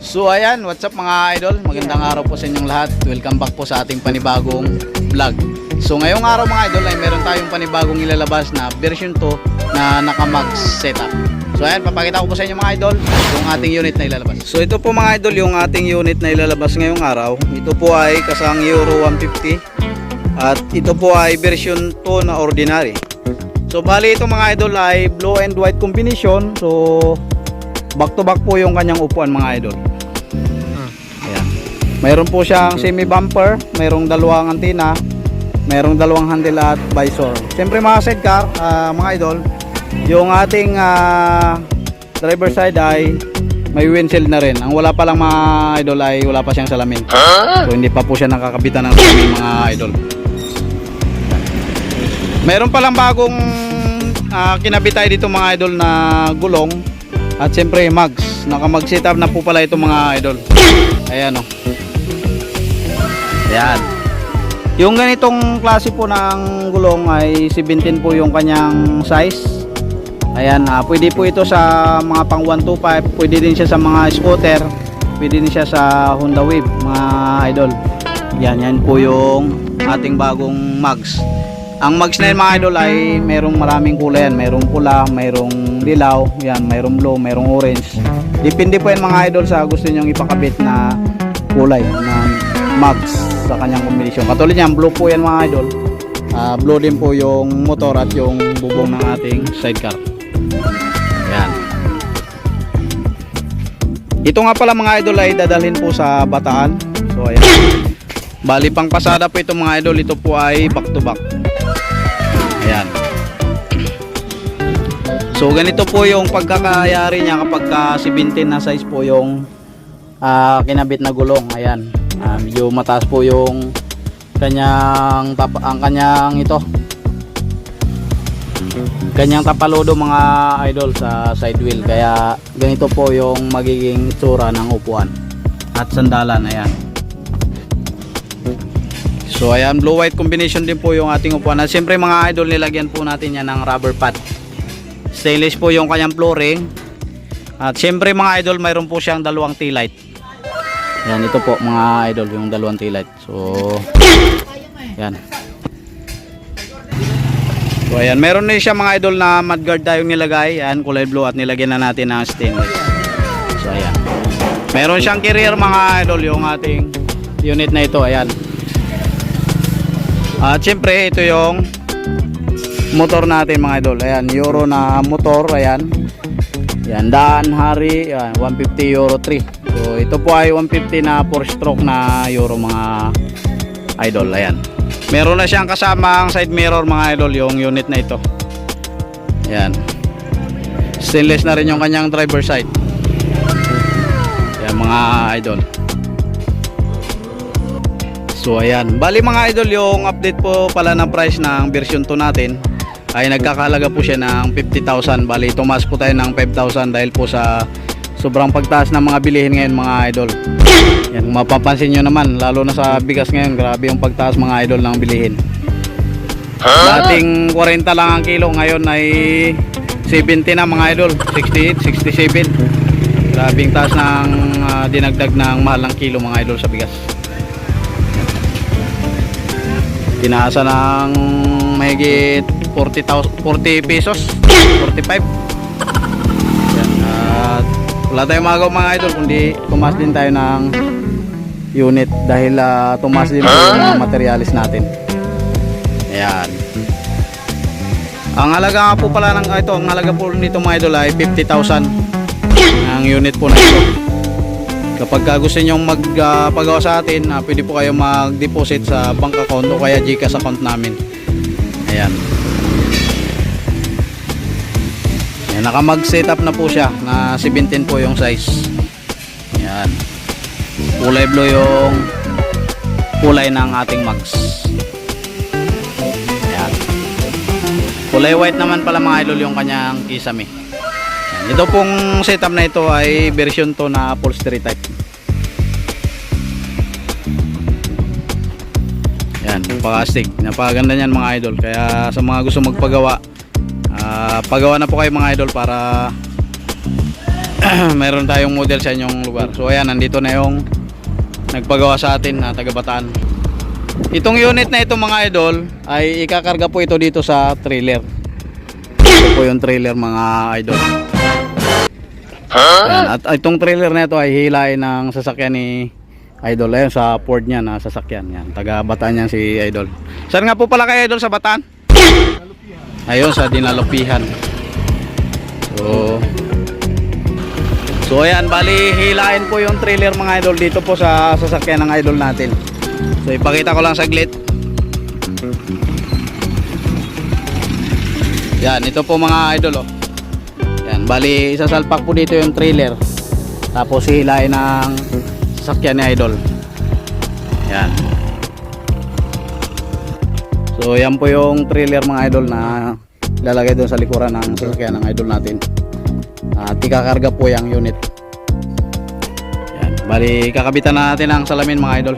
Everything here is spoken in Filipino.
So ayan, what's up mga idol? Magandang araw po sa inyong lahat. Welcome back po sa ating panibagong vlog. So ngayong araw mga idol ay meron tayong panibagong ilalabas na version 2 na naka-max setup. So ayan, papakita ko po sa inyo mga idol yung ating unit na ilalabas. So ito po mga idol yung ating unit na ilalabas ngayong araw. Ito po ay kasang Euro 150 at ito po ay version 2 na ordinary. So bali ito mga idol ay blue and white combination. So back to back po yung kanyang upuan mga idol. Ayan. Mayroon po siyang semi bumper, mayroong dalawang antena, mayroong dalawang handle at visor. Siyempre mga sidecar, mga idol, yung ating driver side ay may windshield na rin. Ang wala pa lang mga idol ay wala pa siyang salamin. So hindi pa po siya nakakabitan ng salamin mga idol. Mayroon pa lang bagong kinabit tayo dito mga idol na gulong. At siyempre mags, naka-mag setup na po pala ito mga idol. Ayan o. Ayan. Yung ganitong klase po ng gulong ay 17 po yung kanyang size. Ayan, pwede po ito sa mga pang 125, pwede din siya sa mga scooter, pwede din siya sa Honda Wave mga idol. Yan po yung ating bagong mags. Ang mags na yun mga idol ay mayroong maraming kulay yan. Mayroong pula, mayroong dilaw, yan, mayroong blue, mayroong orange. Depende po yan mga idol sa gusto nyong ipakabit na kulay na mags sa kanyang kombinasyon. Katulad yan, blue po yan mga idol. Blue din po yung motor at yung bubong ng ating sidecar. Yan. Ito nga pala mga idol ay dadalhin po sa Bataan. So ayan. Bali pang pasada po ito mga idol. Ito po ay back to back. Ayan. So ganito po yung pagkakayari niya kapag 17 na size po yung kinabit na gulong. Ayan. Medyo mataas po yung kanyang kanyang tapalodo mga idol sa side wheel. Kaya ganito po yung magiging itsura ng upuan at sandalan. Ayan. So ayan, blue white combination din po yung ating upuan. At siyempre mga idol, nilagyan po natin yan ng rubber pad. Stainless po yung kanyang flooring. At siyempre mga idol, mayroon po siyang dalawang tail light. Yan, ito po mga idol, yung dalawang tail light. So yan. So ayan, meron din siya mga idol na mudguard tayong nilagay. Yan, kulay blue at nilagyan na natin ng stainless. So ayan. Meron siyang carrier mga idol yung ating unit na ito. Ayan. At syempre ito yung motor natin mga idol. Ayan, Euro na motor. Ayan. Yan, daan hari. Ayan, 150 Euro 3. So ito po ay 150 na 4-stroke na Euro mga idol. Ayan. Meron na siyang kasamang side mirror mga idol yung unit na ito. Ayan. Stainless na rin yung kanyang driver side. Ayan mga idol. So ayan, bali mga idol, yung update po pala ng price ng version 2 natin ay nagkakahalaga po siya ng 50,000. Bali tumaas po tayo ng 5,000 dahil po sa sobrang pagtaas ng mga bilihin ngayon mga idol. Yan, kung mapapansin nyo naman, lalo na sa bigas ngayon, grabe yung pagtaas mga idol ng bilihin. Dating 40 lang ang kilo, ngayon ay 70 na mga idol, 68, 67. Grabing taas ng dinagdag ng mahal ng kilo mga idol sa bigas. Tinaasa ng mahigit 40 pesos, 45. Yan, at wala tayong magawa mga idol kundi tumaas din tayo ng unit dahil tumaas din po yung mga materialis natin. Ayan. Ang halaga nga po pala ng ito, ang halaga po nito mga idol ay 50,000 ang unit po na ito. Kapag gusto nyo magpagawa sa atin, pwede po kayo mag-deposit sa bank account o kaya GCash account namin. Ayan. Ayan, naka-mag setup na po siya na 17 po yung size. Ayan. Kulay blue yung kulay ng ating mags. Ayan. Kulay white naman pala mga idol yung kanyang kisame. Ito pong setup na ito ay version 2 na upholstery type. Yan, napaka-astig, napakaganda niyan mga idol. Kaya sa mga gusto magpagawa, pagawa na po kayo mga idol para meron tayong model sa inyong lugar. So ayan, nandito na yung nagpagawa sa atin na taga Bataan. Itong unit na ito mga idol ay ikakarga po ito dito sa trailer. Ito po yung trailer mga idol. Ayan, at itong trailer na ito ay hilain ng sasakyan ni Idol. Ayun sa Ford niya na sasakyan. Yan, taga Bataan yan si Idol. Saan nga po pala kay Idol sa Bataan? Ayun sa Dinalupihan. So ayan, bali hilain po yung trailer mga idol dito po sa sasakyan ng idol natin. So ipakita ko lang saglit. Yan, ito po mga idol oh. Yan, bali isasalpak po dito yung trailer. Tapos hilain ng sasakyan ni idol. Yan. So yan po yung trailer mga idol na lalagay doon sa likuran ng sasakyan ng idol natin. At ikakarga po yung unit. Yan, bali kakabitan na natin ang salamin mga idol.